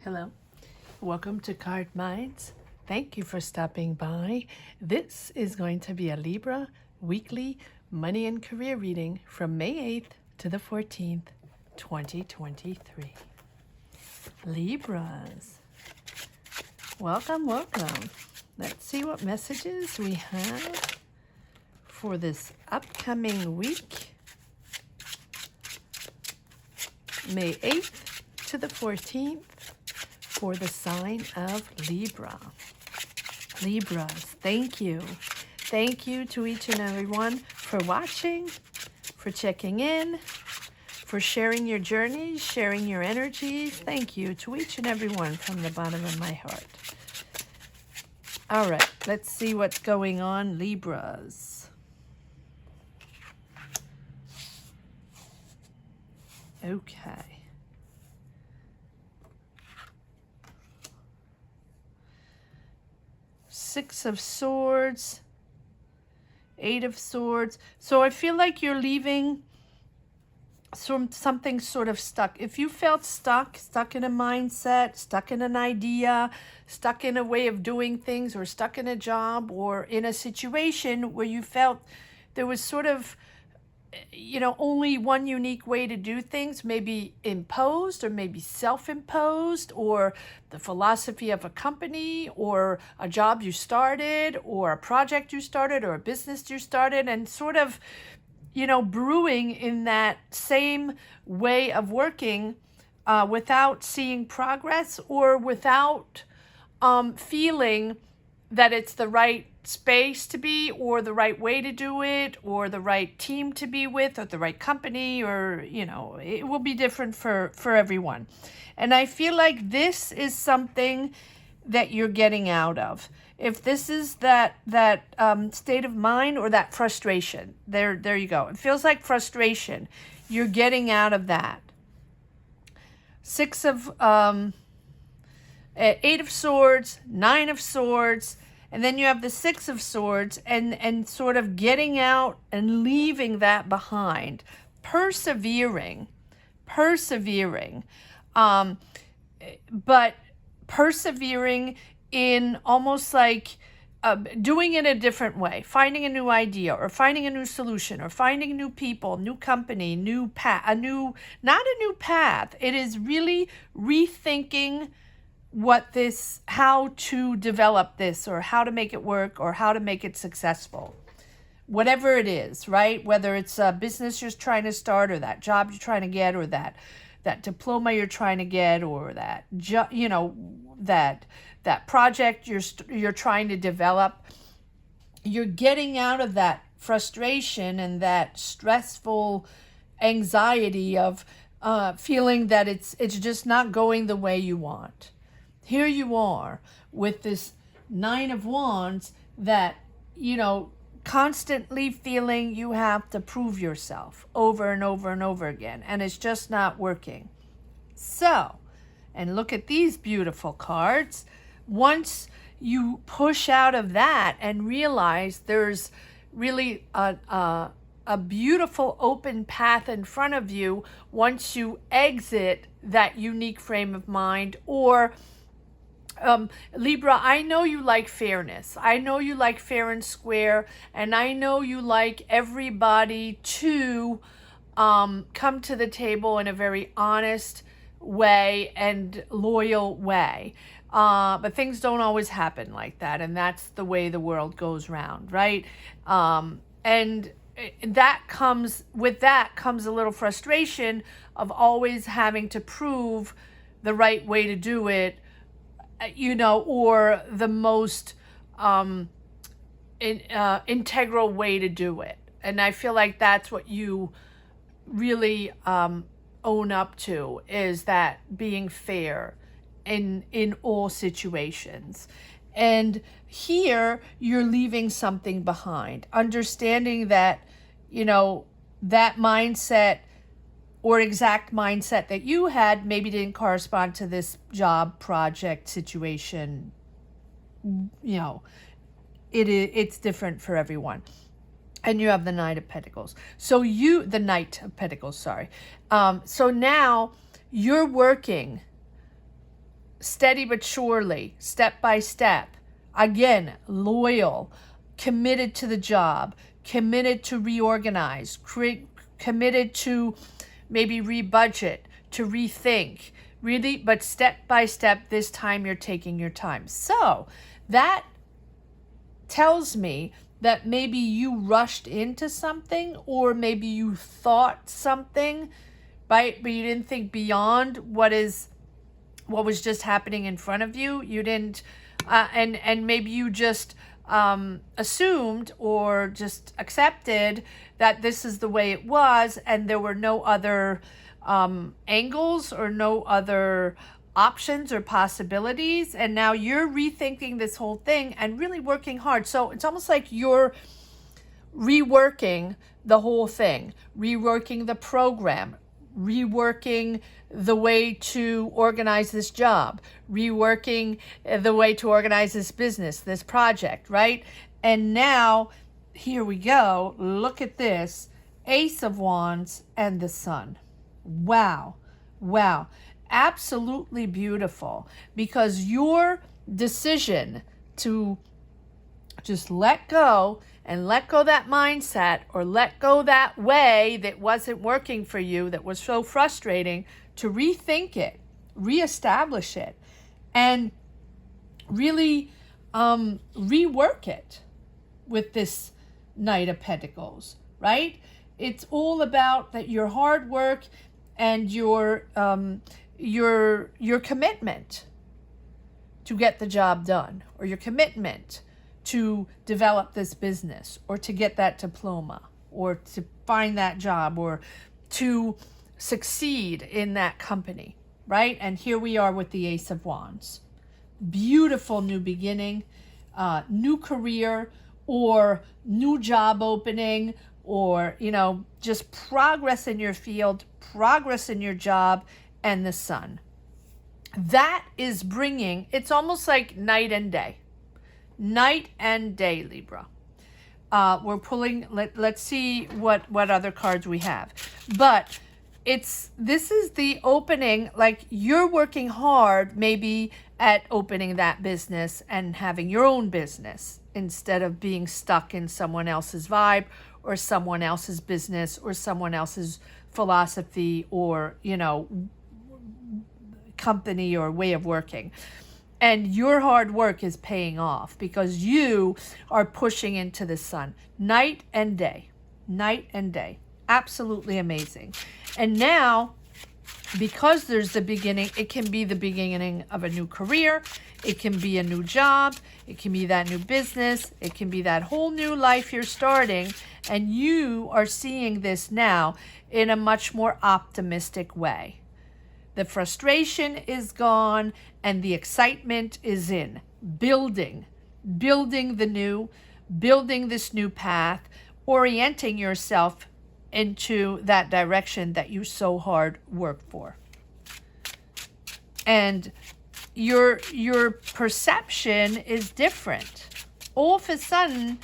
Hello, welcome to Card Minds. Thank you for stopping by. This is going to be a Libra weekly money and career reading from May 8th to the 14th, 2023. Libras, welcome. Let's see what messages we have for this upcoming week, May 8th to the 14th. For the sign of Libra. Libras, thank you. Thank you to each and every one for watching, for checking in, for sharing your journeys, sharing your energies. Thank you to each and every one from the bottom of my heart. All right, let's see what's going on, Libras. Okay. Six of Swords, Eight of Swords. So I feel like you're leaving something sort of stuck. If you felt stuck in a mindset, stuck in an idea, stuck in a way of doing things, or stuck in a job, or in a situation where you felt there was sort of, only one unique way to do things, maybe imposed or maybe self-imposed, or the philosophy of a company or a job you started or a project you started or a business you started, and sort of, brewing in that same way of working without seeing progress, or without feeling that it's the right space to be, or the right way to do it, or the right team to be with, or the right company, or, it will be different for everyone. And I feel like this is something that you're getting out of. If this is that state of mind, or that frustration, there you go. It feels like frustration. You're getting out of that. Eight of Swords, Nine of Swords, and then you have the Six of Swords, and sort of getting out and leaving that behind. Persevering. But persevering in almost like doing it a different way, finding a new idea, or finding a new solution, or finding new people, new company, new path, not a new path. It is really rethinking how to develop this, or how to make it work, or how to make it successful. Whatever it is, right? Whether it's a business you're trying to start, or that job you're trying to get, or that diploma you're trying to get, or that project you're trying to develop. You're getting out of that frustration and that stressful anxiety of feeling that it's just not going the way you want. Here you are with this Nine of Wands that, constantly feeling you have to prove yourself over and over and over again, and it's just not working. So, and look at these beautiful cards. Once you push out of that and realize there's really a beautiful open path in front of you, once you exit that unique frame of mind, or Libra, I know you like fairness. I know you like fair and square, and I know you like everybody to come to the table in a very honest way and loyal way. But things don't always happen like that, and that's the way the world goes round, right? And that comes a little frustration of always having to prove the right way to do it, or the most integral way to do it. And I feel like that's what you really own up to, is that being fair in all situations. And here you're leaving something behind, understanding that, that mindset or exact mindset that you had maybe didn't correspond to this job, project, situation. It's different for everyone. And you have the Knight of Pentacles. So now you're working steady but surely, step by step. Again, loyal, committed to the job, committed to reorganize, committed to maybe rebudget, to rethink, really, but step by step. This time you're taking your time. So that tells me that maybe you rushed into something, or maybe you thought something, right? But you didn't think beyond what was just happening in front of you. You didn't, and maybe you just assumed or just accepted that this is the way it was, and there were no other angles or no other options or possibilities, and now you're rethinking this whole thing and really working hard. So it's almost like you're reworking the whole thing, reworking the program, reworking the way to organize this job, reworking the way to organize this business, this project, right? And now, here we go. Look at this. Ace of Wands and the Sun. Wow. Wow. Absolutely beautiful, because your decision to just let go that mindset, or let go that way that wasn't working for you, that was so frustrating, to rethink it, reestablish it, and really rework it with this Knight of Pentacles, right? It's all about that your hard work and your commitment to get the job done, or your commitment to develop this business, or to get that diploma, or to find that job, or to succeed in that company, right? And here we are with the Ace of Wands. Beautiful new beginning, new career, or new job opening, or, just progress in your field, progress in your job, and the Sun. That is bringing, it's almost like night and day. Night and day, Libra. We're pulling, let's see what other cards we have. But this is the opening, like you're working hard maybe at opening that business and having your own business, instead of being stuck in someone else's vibe, or someone else's business, or someone else's philosophy, or, company or way of working. And your hard work is paying off, because you are pushing into the Sun night and day, night and day. Absolutely amazing. And now, because there's the beginning, it can be the beginning of a new career. It can be a new job. It can be that new business. It can be that whole new life you're starting. And you are seeing this now in a much more optimistic way. The frustration is gone, and the excitement is in. Building the new, building this new path, orienting yourself into that direction that you so hard work for. And your perception is different. All of a sudden,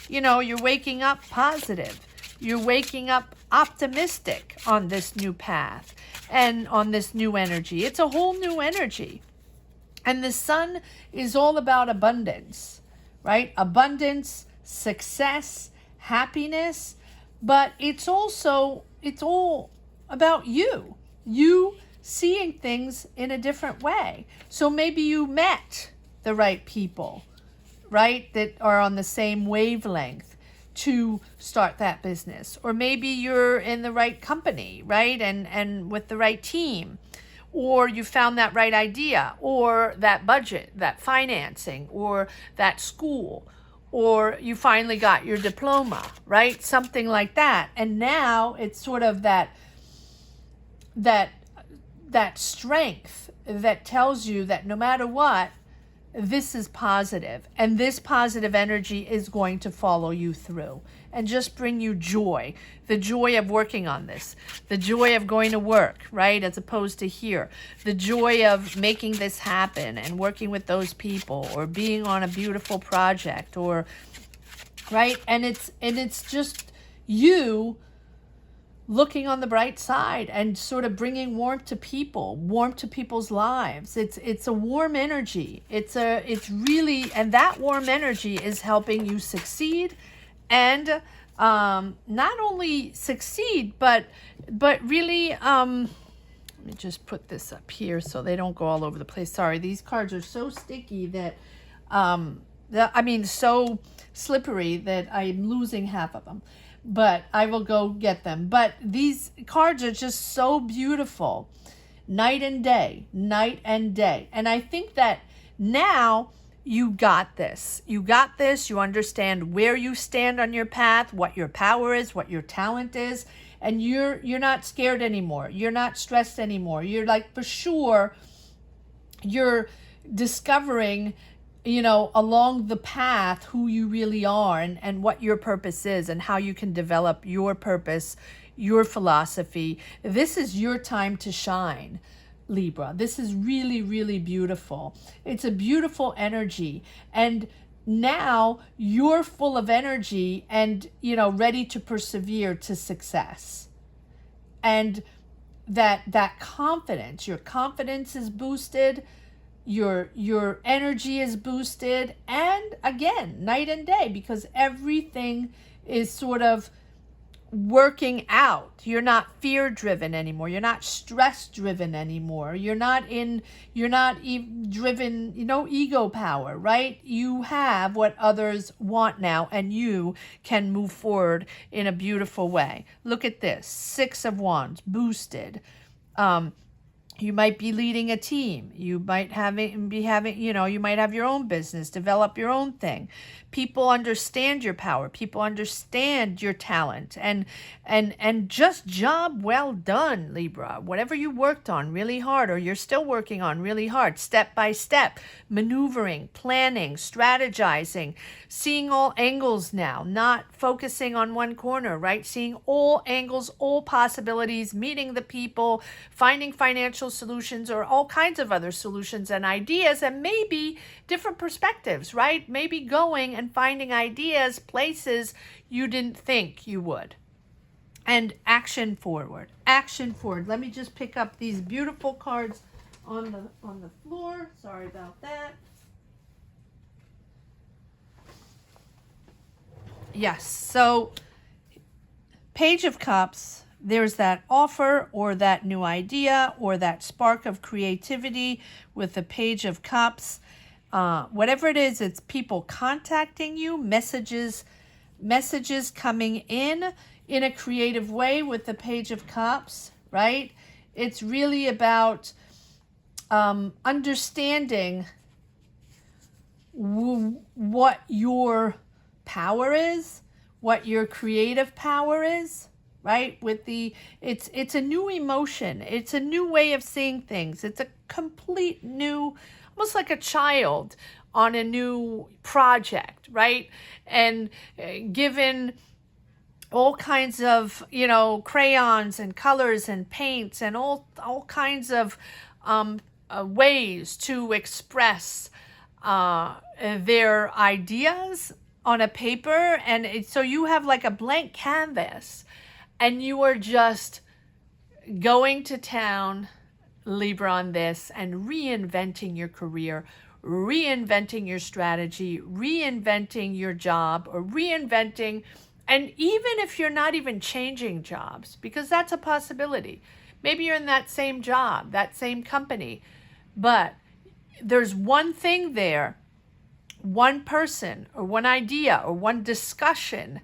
you're waking up positive. You're waking up optimistic on this new path and on this new energy. It's a whole new energy. And the Sun is all about abundance, right? Abundance, success, happiness, but it's all about you seeing things in a different way. So maybe you met the right people, right, that are on the same wavelength to start that business. Or maybe you're in the right company, right, and with the right team. Or you found that right idea, or that budget, that financing, or that school, or you finally got your diploma, right? Something like that. And now it's sort of that strength that tells you that no matter what, this is positive, and this positive energy is going to follow you through and just bring you joy, the joy of working on this, the joy of going to work, right, as opposed to here, the joy of making this happen and working with those people, or being on a beautiful project, or right, and it's just you looking on the bright side and sort of bringing warmth to people, warmth to people's lives. It's a warm energy. It's really, and that warm energy is helping you succeed, and not only succeed, but really, let me just put this up here so they don't go all over the place. Sorry, these cards are so sticky that, so slippery that I'm losing half of them. But I will go get them. But these cards are just so beautiful. Night and day, night and day. And I think that now you got this. You got this. You understand where you stand on your path, what your power is, what your talent is. And you're not scared anymore. You're not stressed anymore. You're like, for sure, you're discovering, along the path who you really are, and what your purpose is, and how you can develop your purpose, your philosophy. This is your time to shine, Libra. This is really, really beautiful. It's a beautiful energy. And now you're full of energy and, ready to persevere to success. And that confidence, your confidence is boosted. Your energy is boosted, and again, night and day, because everything is sort of working out. You're not fear driven anymore. You're not stress driven anymore. You're not driven, ego power, right? You have what others want now, and you can move forward in a beautiful way. Look at this, 6 of Wands, boosted. You might be leading a team. You might you might have your own business, develop your own thing. People understand your power. People understand your talent, and just job well done, Libra. Whatever you worked on really hard, or you're still working on really hard, step by step, maneuvering, planning, strategizing, seeing all angles now, not focusing on one corner, right? Seeing all angles, all possibilities, meeting the people, finding financial solutions, or all kinds of other solutions and ideas, and maybe different perspectives, right? Maybe going and finding ideas, places you didn't think you would. And action forward, action forward. Let me just pick up these beautiful cards on the floor. Sorry about that. Yes, so Page of Cups, there's that offer or that new idea or that spark of creativity with the Page of Cups. Whatever it is, it's people contacting you, messages coming in a creative way with the Page of Cups, right? It's really about understanding what your power is, what your creative power is, right? It's a new emotion. It's a new way of seeing things. It's a complete new, almost like a child on a new project, right? And given all kinds of, crayons and colors and paints and all kinds of ways to express their ideas on a paper. And so you have like a blank canvas, and you are just going to town, Libra, on this, and reinventing your career, reinventing your strategy, reinventing your job, or reinventing, and even if you're not even changing jobs, because that's a possibility. Maybe you're in that same job, that same company, but there's one thing there, one person or one idea or one discussion,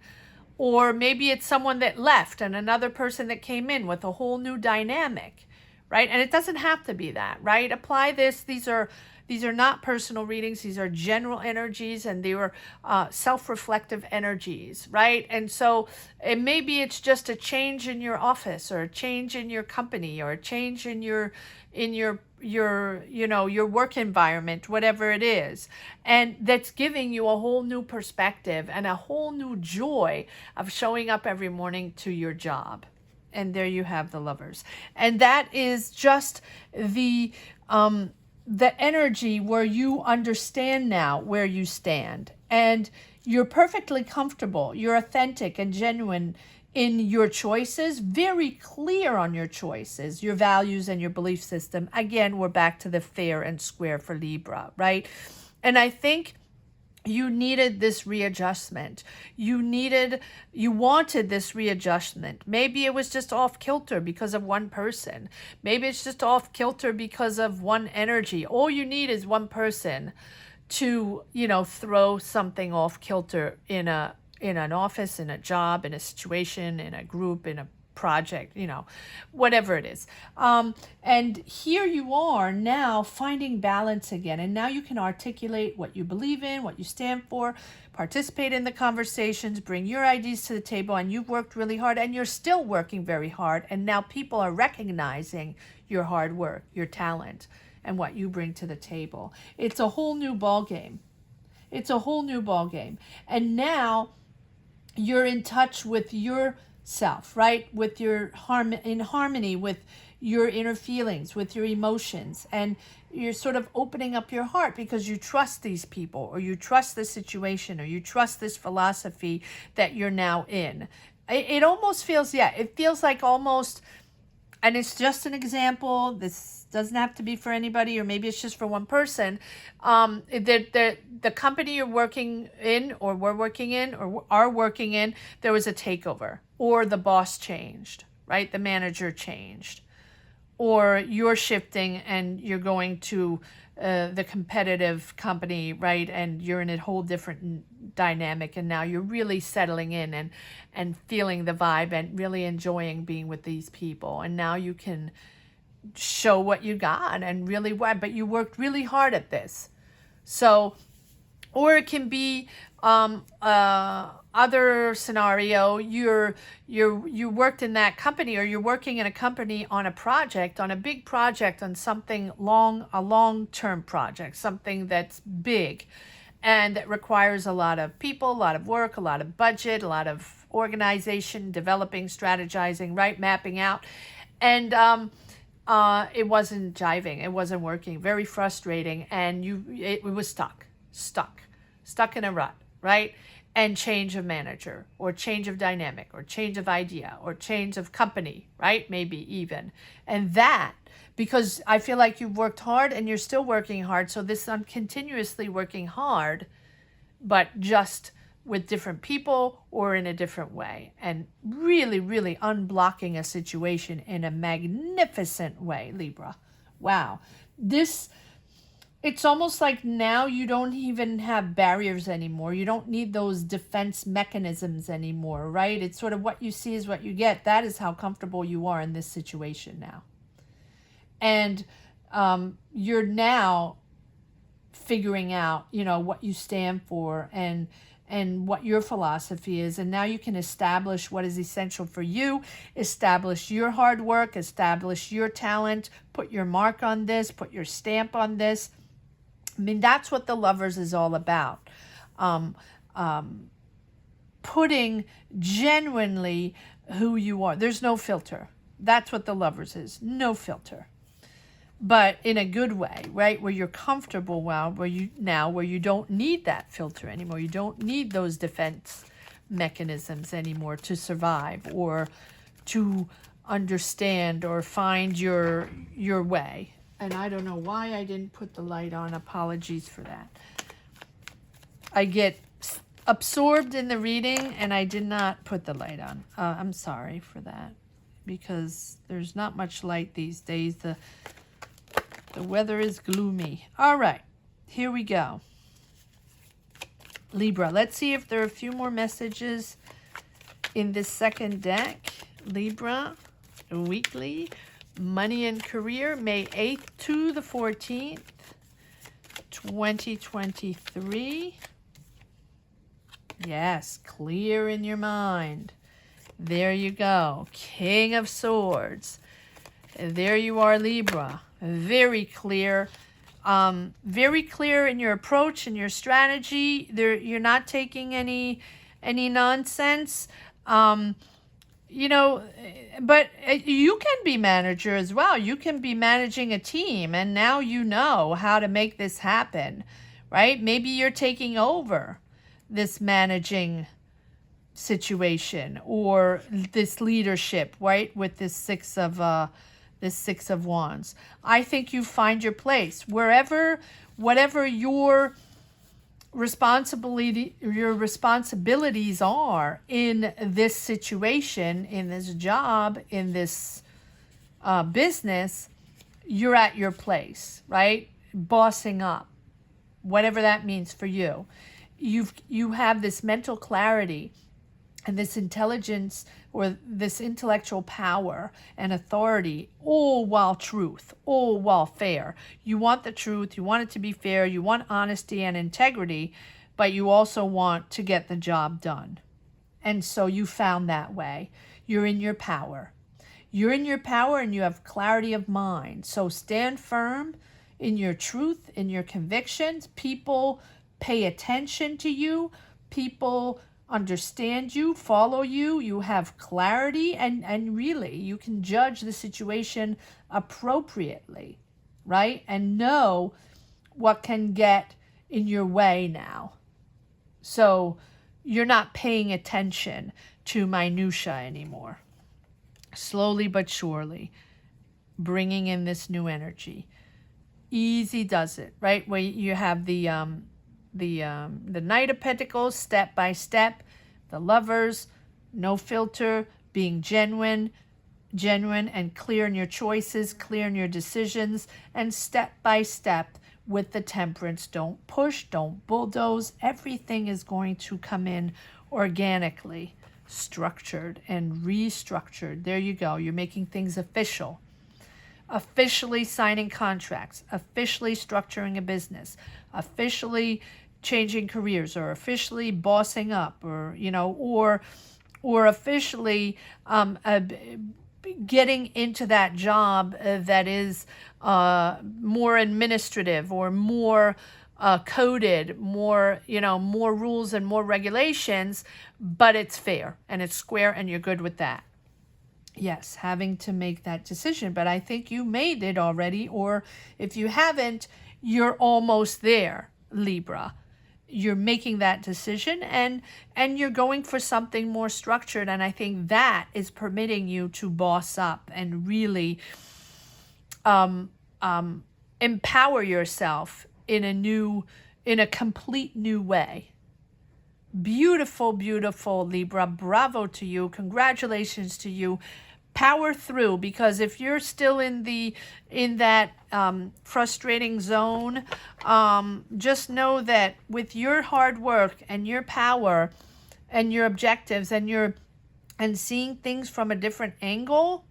or maybe it's someone that left and another person that came in with a whole new dynamic, right? And it doesn't have to be that, right? Apply this. These are not personal readings. These are general energies, and they are self-reflective energies, right? And so maybe it's just a change in your office, or a change in your company, or a change in your work environment, whatever it is. And that's giving you a whole new perspective and a whole new joy of showing up every morning to your job. And there you have the Lovers. And that is just the energy where you understand now where you stand, and you're perfectly comfortable. You're authentic and genuine in your choices, very clear on your choices, your values and your belief system. Again, we're back to the fair and square for Libra, right? And I think you needed this readjustment. You wanted this readjustment. Maybe it was just off kilter because of one person. Maybe it's just off kilter because of one energy. All you need is one person to, throw something off kilter in an office, in a job, in a situation, in a group, in a project, whatever it is. And here you are now finding balance again. And now you can articulate what you believe in, what you stand for, participate in the conversations, bring your ideas to the table. And you've worked really hard and you're still working very hard. And now people are recognizing your hard work, your talent, and what you bring to the table. It's a whole new ball game. It's a whole new ball game. And now you're in touch with yourself, right? With your in harmony with your inner feelings, with your emotions, and you're sort of opening up your heart because you trust these people, or you trust this situation, or you trust this philosophy that you're now in. It almost feels, it feels like almost, and it's just an example. This doesn't have to be for anybody, or maybe it's just for one person. The company you're working in, or we're working in, or are working in, there was a takeover, or the boss changed, right? The manager changed, or you're shifting and you're going to the competitive company, right? And you're in a whole different dynamic, and now you're really settling in and feeling the vibe and really enjoying being with these people. And now you can show what you got and really what, but you worked really hard at this. So, or it can be other scenario, you worked in that company, or you're working in a company on a project, on a big project, on something a long-term project, something that's big and that requires a lot of people, a lot of work, a lot of budget, a lot of organization, developing, strategizing, right, mapping out. And it wasn't jiving, it wasn't working, very frustrating, and it was stuck in a rut, right? And change of manager, or change of dynamic, or change of idea, or change of company, right? Maybe even. And that, because I feel like you've worked hard and you're still working hard, so this I'm continuously working hard, but just with different people or in a different way, and really, really unblocking a situation in a magnificent way, Libra. Wow. It's almost like now you don't even have barriers anymore. You don't need those defense mechanisms anymore, right? It's sort of what you see is what you get. That is how comfortable you are in this situation now. And you're now figuring out, what you stand for and what your philosophy is. And now you can establish what is essential for you, establish your hard work, establish your talent, put your mark on this, put your stamp on this. I mean, that's what the Lovers is all about. Putting genuinely who you are. There's no filter. That's what the Lovers is. No filter. But in a good way, right? Where you're comfortable, where you don't need that filter anymore. You don't need those defense mechanisms anymore to survive, or to understand, or find your way. And I don't know why I didn't put the light on. Apologies for that. I get absorbed in the reading and I did not put the light on. I'm sorry for that, because there's not much light these days. The weather is gloomy. All right, here we go. Libra, let's see if there are a few more messages in this second deck. Libra, weekly, money and career, May 8th to the 14th, 2023. Yes, clear in your mind. There you go. King of Swords. There you are, Libra. Very clear. Very clear in your approach and your strategy. You're not taking any nonsense. But you can be manager as well. You can be managing a team, and now you know how to make this happen, right? Maybe you're taking over this managing situation or this leadership, right? With this Six of Wands. I think you find your place whatever your responsibilities are in this situation, in this job, in this business. You're at your place, right? Bossing up, whatever that means for you. You have this mental clarity and this intelligence or this intellectual power and authority, all while truth, all while fair. You want the truth, you want it to be fair, you want honesty and integrity, but you also want to get the job done. And so you found that way. You're in your power. You're in your power and you have clarity of mind. So stand firm in your truth, in your convictions. People pay attention to you. People understand you, follow you. You have clarity and really you can judge the situation appropriately, right? And know what can get in your way now. So you're not paying attention to minutia anymore. Slowly but surely, bringing in this new energy. Easy does it, right? Where you have the Knight of Pentacles, step by step. The Lovers, no filter, being genuine and clear in your choices, clear in your decisions, and step by step with the Temperance. Don't push, don't bulldoze. Everything is going to come in organically, structured and restructured. There you go. You're making things official. Officially signing contracts, officially structuring a business, officially changing careers, or officially bossing up, or or officially getting into that job that is more administrative or more coded, more more rules and more regulations, but it's fair and it's square and you're good with that. Yes, having to make that decision, but I think you made it already, or if you haven't, you're almost there, Libra. You're making that decision and you're going for something more structured, and I think that is permitting you to boss up and really empower yourself in a complete new way. Beautiful, beautiful, Libra. Bravo to you. Congratulations to you. Power through, because if you're still in that frustrating zone, just know that with your hard work and your power and your objectives and seeing things from a different angle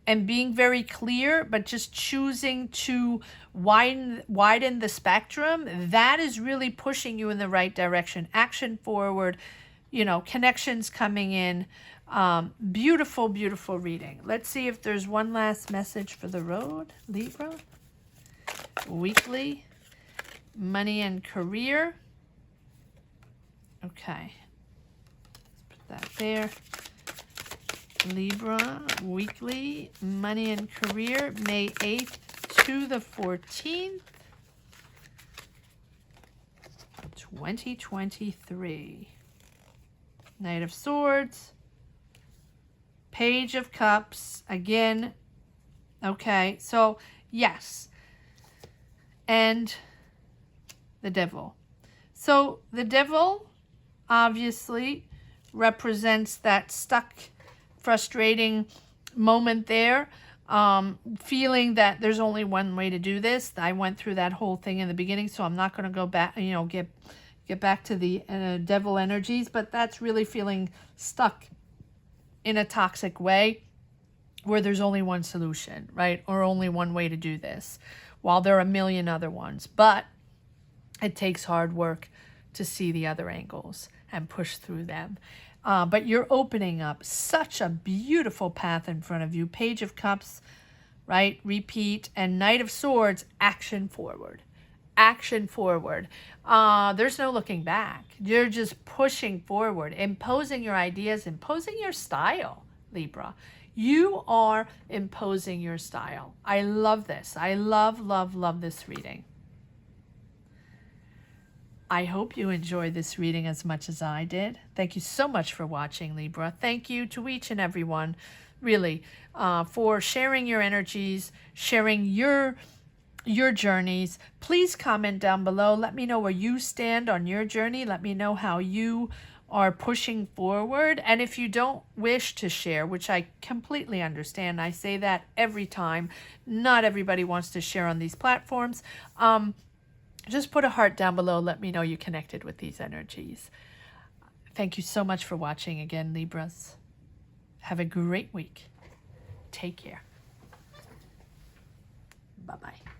and being very clear, but just choosing to widen the spectrum, that is really pushing you in the right direction. Action forward, connections coming in. Beautiful, beautiful reading. Let's see if there's one last message for the road, Libra. Weekly, money and career. Okay. Let's put that there. Libra, weekly, money and career, May 8th to the 14th, 2023. Knight of Swords, Page of Cups, again, okay, so yes, and the Devil. So the Devil obviously represents that stuck, frustrating moment there, feeling that there's only one way to do this. I went through that whole thing in the beginning, so I'm not going to go back, get back to the devil energies, but that's really feeling stuck in a toxic way where there's only one solution, right? Or only one way to do this, while there are a million other ones. But it takes hard work to see the other angles and push through them. But you're opening up such a beautiful path in front of you. Page of Cups, right? Repeat. And Knight of Swords, action forward. Action forward. There's no looking back. You're just pushing forward, imposing your ideas, imposing your style, Libra. You are imposing your style. I love this. I love, love, love this reading. I hope you enjoyed this reading as much as I did. Thank you so much for watching, Libra. Thank you to each and every one, really, for sharing your energies, sharing your journeys. Please comment down below. Let me know where you stand on your journey. Let me know how you are pushing forward. And if you don't wish to share, which I completely understand, I say that every time, not everybody wants to share on these platforms, just put a heart down below. Let me know you connected with these energies. Thank you so much for watching again, Libras. Have a great week. Take care. Bye-bye.